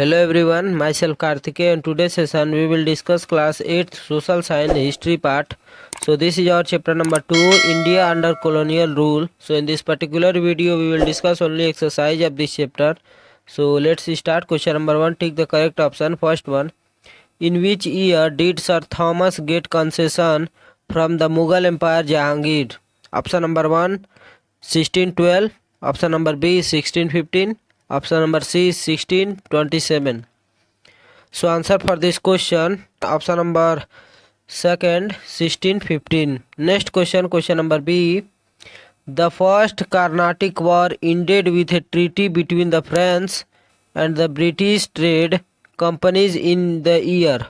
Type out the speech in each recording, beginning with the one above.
Hello everyone, myself Karthikeya. In today's session we will discuss class 8 social science history part. So this is our chapter number 2, India under colonial rule. So in this particular video we will discuss only exercise of this chapter. So let's start. Question number 1, take the correct option. First one, in which year did Sir Thomas get concession from the Mughal Empire Jahangir? Option number 1, 1612. Option number B, 1615. Option number C, 1627. So answer for this question, option number second, 1615. Next question, question number B. The first Carnatic War ended with a treaty between the French and the British trade companies in the year.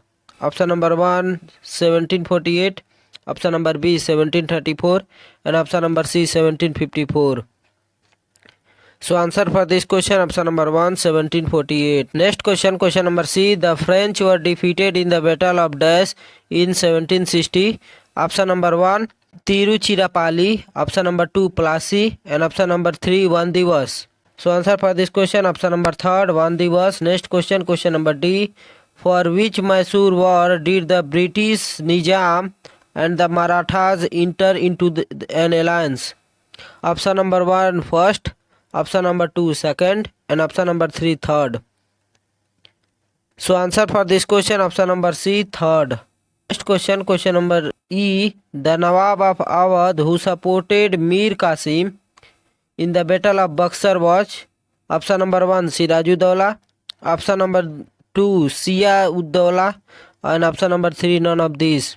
Option number 1, 1748. Option number B, 1734. And option number C, 1754. So answer for this question, option number 1, 1748. Next question, question number C. The French were defeated in the Battle of Dash in 1760. Option number 1, Tiruchirappalli. Option number 2, Plassey. And option number 3, Vandivas. So answer for this question, option number 3, Vandivas. Next question, question number D. For which Mysore war did the British Nizam and the Marathas enter into an alliance? Option number 1, first. Option number 2, second. And option number 3, third. So answer for this question, option number C, third. Next question, question number E. The Nawab of Awadh who supported Mir Qasim in the Battle of Buxar was? Option number 1, Sirajuddaula. Option number 2, Shia-ud-Dawla. And option number 3, none of these.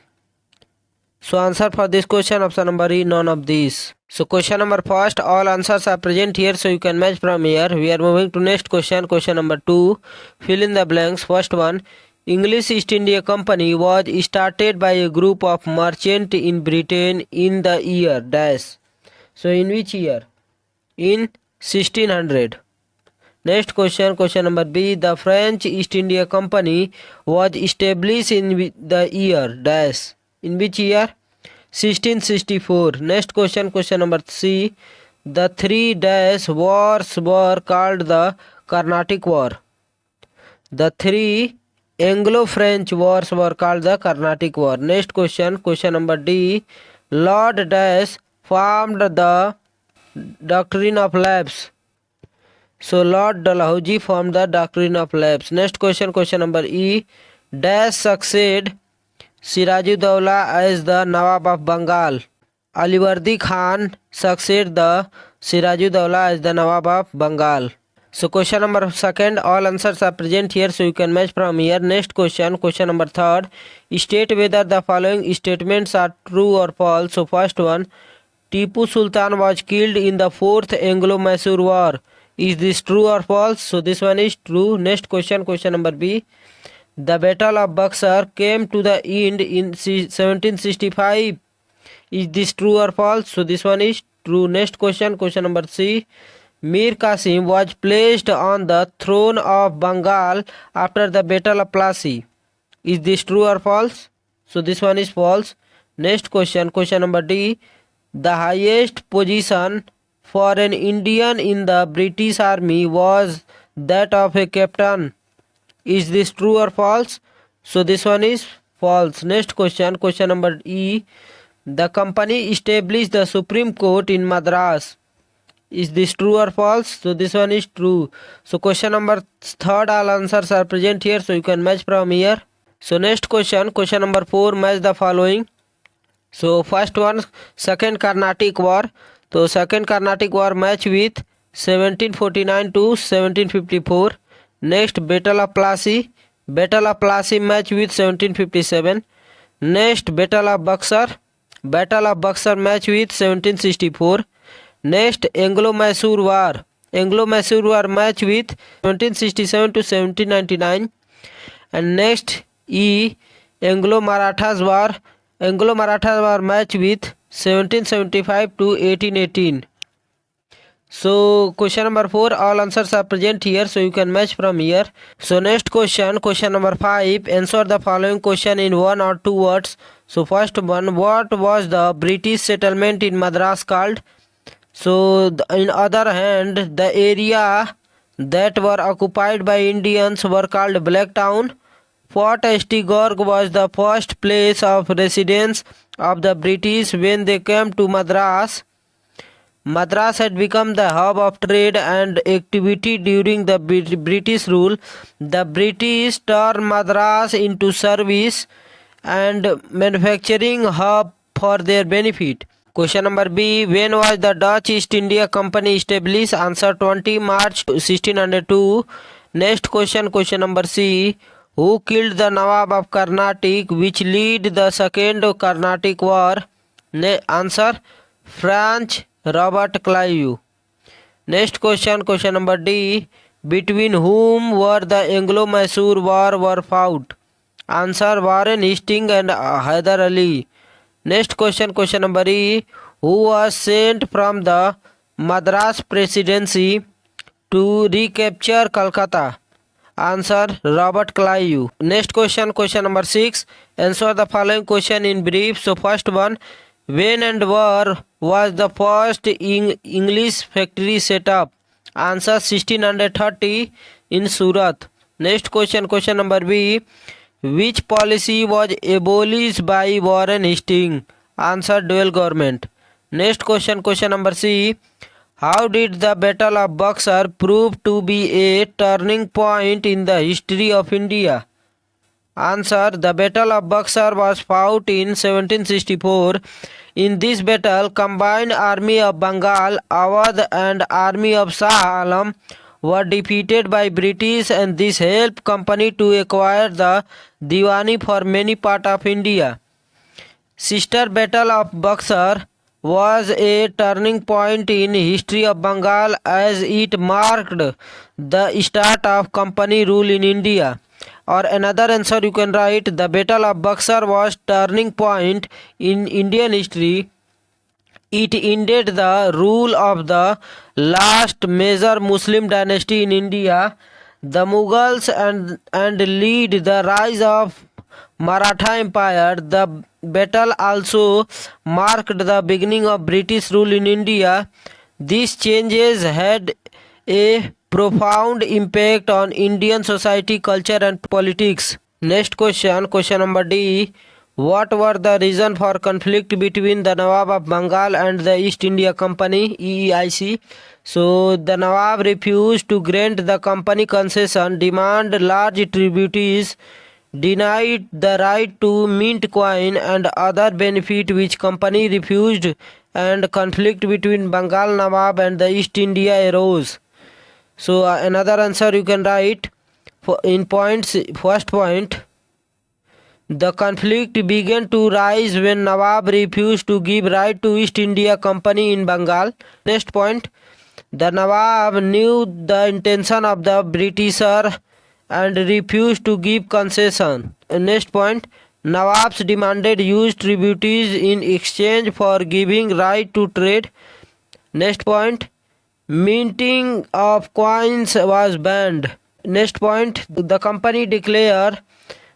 So answer for this question, option number E, none of these. So question number first, all answers are present here, so you can match from here. We are moving to next question, question number 2. Fill in the blanks. First one, English East India Company was started by a group of merchants in Britain in the year dash. So in which year? In 1600. Next question, question number B. The French East India Company was established in the year dash. In which year? 1664. Next question, question number C. The three dash wars were called the Carnatic War. The three Anglo-French wars were called the Carnatic War. Next question, question number D. Lord Dash formed the doctrine of lapse. So Lord Dalhousie formed the doctrine of lapse. Next question, question number E. Dash succeeded Sirajuddaula as the Nawab of Bengal. Alivardi Khan succeeded the Sirajuddaula as the Nawab of Bengal. So question number second, all answers are present here, so you can match from here. Next question, question number third. State whether the following statements are true or false. So first one, Tipu Sultan was killed in the 4th Anglo-Mysore War. Is this true or false? So this one is true. Next question, question number B. The Battle of Buxar came to the end in 1765. Is this true or false? So this one is true. Next question, question number C. Mir Qasim was placed on the throne of Bengal after the Battle of Plassey. Is this true or false? So this one is false. Next question, question number D. The highest position for an Indian in the British Army was that of a captain. Is this true or false? So this one is false. Next question, question number E. The company established the Supreme Court in Madras. Is this true or false? So this one is true. So question number third, all answers are present here, so you can match from here. So next question, question number 4, match the following. So first one, second Carnatic War. So second Carnatic War match with 1749 to 1754. Next, Battle of Plassey. Battle of Plassey match with 1757. Next, Battle of Buxar. Battle of Buxar match with 1764. Next, Anglo-Mysore War. Anglo-Mysore War match with 1767 to 1799. And next, E. Anglo-Marathas War. Anglo-Marathas War match with 1775 to 1818. So question number 4, all answers are present here, so you can match from here. So next question, question number 5, answer the following question in 1 or 2 words. So first one, what was the British settlement in Madras called? So in other hand, the area that were occupied by Indians were called Black Town. Fort St. George was the first place of residence of the British when they came to Madras. Madras had become the hub of trade and activity during the British rule. The British turned Madras into service and manufacturing hub for their benefit. Question number B. When was the Dutch East India Company established? Answer 20 March 1602. Next question, question number C. Who killed the Nawab of Carnatic, which led the Second Carnatic War? Answer French Robert Clive. Next question, question number D. Between whom were the Anglo-Mysore War were fought? Answer Warren Hastings and Hyder Ali. Next question, question number E. Who was sent from the Madras Presidency to recapture Calcutta? Answer Robert Clive. Next question, question number 6. Answer the following question in brief. So first one, when and where was the first English factory set up? Answer 1630 in Surat. Next question, question number B. Which policy was abolished by Warren Hastings? Answer dual government. Next question, question number C. How did the Battle of Buxar prove to be a turning point in the history of India? Answer. The Battle of Buxar was fought in 1764. In this battle, combined army of Bengal, Awadh and army of Shah Alam were defeated by British, and this helped company to acquire the Diwani for many parts of India. Sister Battle of Buxar was a turning point in history of Bengal as it marked the start of company rule in India. Or another answer you can write, the Battle of Buxar was turning point in Indian history. It ended the rule of the last major Muslim dynasty in India, the Mughals, and lead the rise of Maratha Empire. The battle also marked the beginning of British rule in India. These changes had a profound impact on Indian society, culture and politics. Next question, question number D. What were the reason for conflict between the Nawab of Bengal and the East India Company (EEIC)? So the Nawab refused to grant the company concession, demand large tributaries, denied the right to mint coin and other benefit which company refused, and conflict between Bengal Nawab and the East India arose. So another answer you can write in points. First point, the conflict began to rise when Nawab refused to give right to East India Company in Bengal. Next point, the Nawab knew the intention of the Britisher and refused to give concession. Next point, Nawabs demanded huge tributaries in exchange for giving right to trade. Next point, minting of coins was banned. Next point, the company declared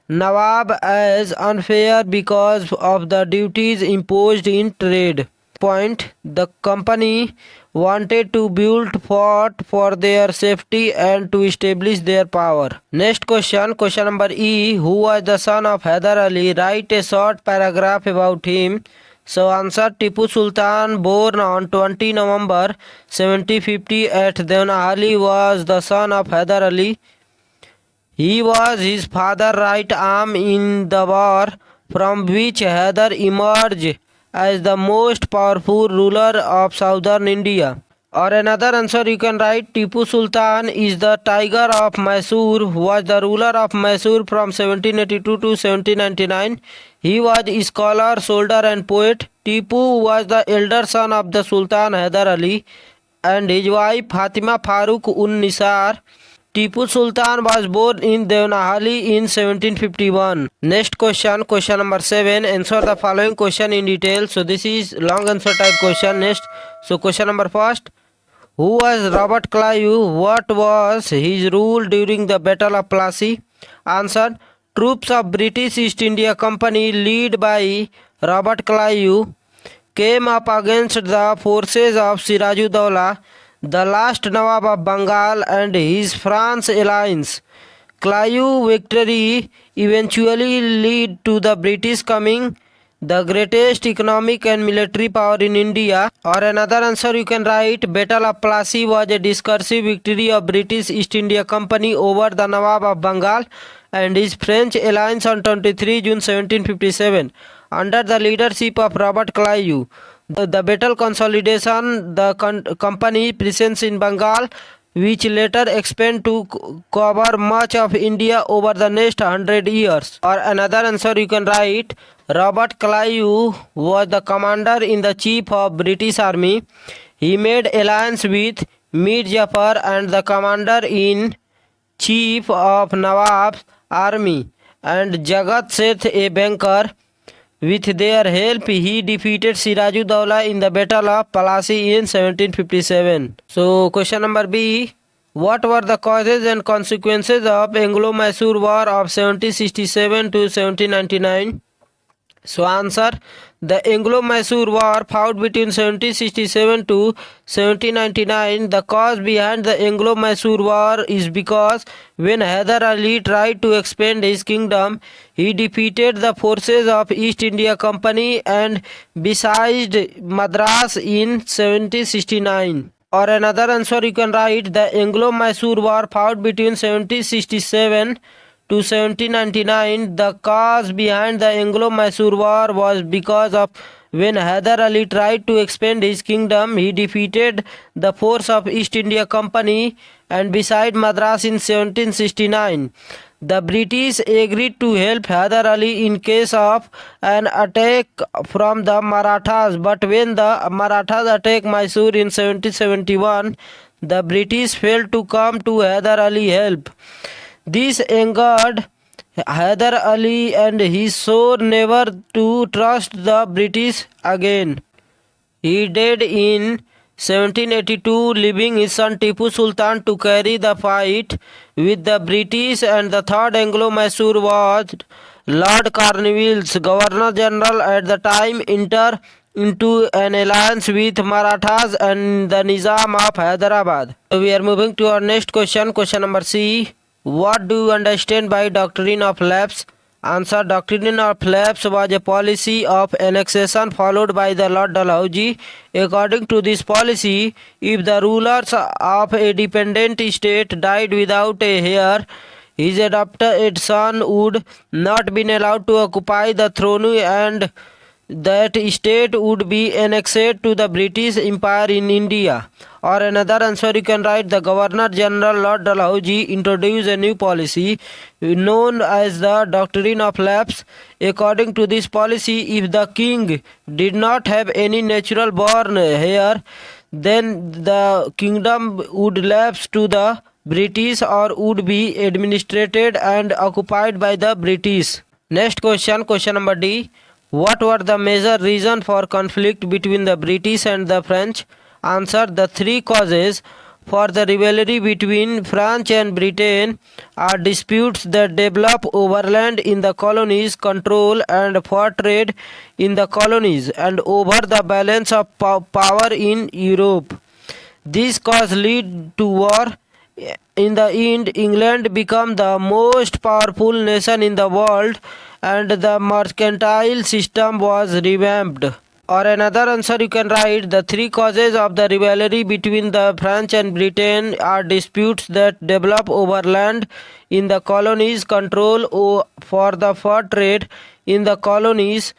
Nawab as unfair because of the duties imposed in trade. Point, the company wanted to build fort for their safety and to establish their power. Next question, question number E. Who was the son of Hyder Ali? Write a short paragraph about him. So answer, Tipu Sultan, born on 20 November 1750 at Devnahali, was the son of Hyder Ali. He was his father's right arm in the war, from which Hyder emerged as the most powerful ruler of southern India. Or another answer you can write, Tipu Sultan is the Tiger of Mysore, who was the ruler of Mysore from 1782 to 1799. He was a scholar, soldier and poet. Tipu was the elder son of the Sultan Hyder Ali and his wife Fatima Farooq Nisar. Tipu Sultan was born in Devnahali in 1751. Next question, question number 7. Answer the following question in detail. So this is long answer type question. Next, so question number first. Who was Robert Clive? What was his rule during the Battle of Plassey? Answer, troops of British East India Company led by Robert Clive came up against the forces of Sirajuddaula. the last Nawab of Bengal and his France alliance. Clive victory eventually led to the British coming the greatest economic and military power in India. Or another answer you can write, Battle of Plassey was a decisive victory of British East India Company over the Nawab of Bengal and his French alliance on 23 June 1757 under the leadership of Robert Clive. The battle consolidation the company presence in Bengal, which later expanded to cover much of India over the next 100 years. Or another answer you can write, Robert Clive was the commander in the chief of British Army. He made alliance with Mir Jafar and the commander in chief of Nawab's army and Jagat Seth, a banker. With their help, he defeated Sirajuddaula in the Battle of Plassey in 1757. So, question number B. What were the causes and consequences of Anglo-Mysore War of 1767 to 1799? So answer, the Anglo-Mysore War fought between 1767 to 1799. The cause behind the Anglo-Mysore War is because when Hyder Ali tried to expand his kingdom, he defeated the forces of East India Company and besieged Madras in 1769. Or another answer you can write, the Anglo-Mysore War fought between 1767 to 1799. The cause behind the Anglo-Mysore War was because of when Hyder Ali tried to expand his kingdom, he defeated the force of East India Company and besieged Madras in 1769. The British agreed to help Hyder Ali in case of an attack from the Marathas, but when the Marathas attacked Mysore in 1771, the British failed to come to Hyder Ali help. This angered Hyder Ali and he swore never to trust the British again. He died in 1782, leaving his son Tipu Sultan to carry the fight with the British, and the third Anglo-Mysore was Lord Cornwallis, Governor General at the time, entered into an alliance with Marathas and the Nizam of Hyderabad. So we are moving to our next question, question number C. What do you understand by doctrine of lapse? Answer, doctrine of lapse was a policy of annexation followed by the Lord Dalhousie. According to this policy, if the rulers of a dependent state died without a heir, his adopted son would not be allowed to occupy the throne and that state would be annexed to the British Empire in India. Or another answer you can write, the Governor General Lord Dalhousie introduced a new policy known as the doctrine of lapse. According to this policy, if the king did not have any natural born heir, then the kingdom would lapse to the British or would be administered and occupied by the British. Next question, question number D. What were the major reasons for conflict between the British and the French? Answer, the three causes for the rivalry between France and Britain are disputes that develop over land in the colonies, control and for trade in the colonies, and over the balance of power in Europe. This cause lead to war. In the end, England became the most powerful nation in the world and the mercantile system was revamped. Or another answer you can write, the three causes of the rivalry between the France and Britain are disputes that develop over land in the colonies, control for the fur trade in the colonies,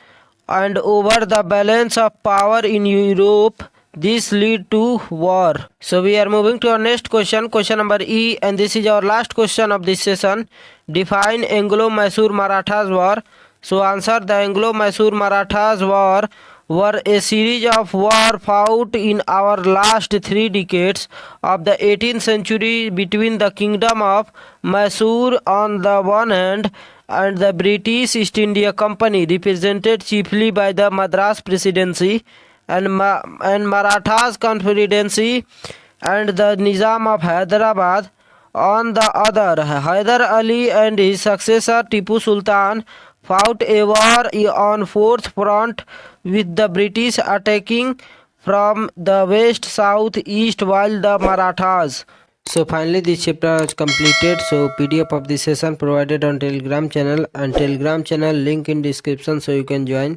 and over the balance of power in Europe. This lead to war. So we are moving to our next question, question number E, and this is our last question of this session. Define Anglo-Mysore Marathas War. So answer, the Anglo-Mysore Marathas War were a series of war fought in our last 3 decades of the 18th century between the Kingdom of Mysore on the one hand and the British East India Company, represented chiefly by the Madras Presidency, and Marathas Confederacy and the Nizam of Hyderabad. On the other, Hyder Ali and his successor Tipu Sultan fought a war on fourth front with the British attacking from the west, south, east, while the Marathas. So finally this chapter is completed. So PDF of this session provided on Telegram channel, and Telegram channel link in description, so you can join.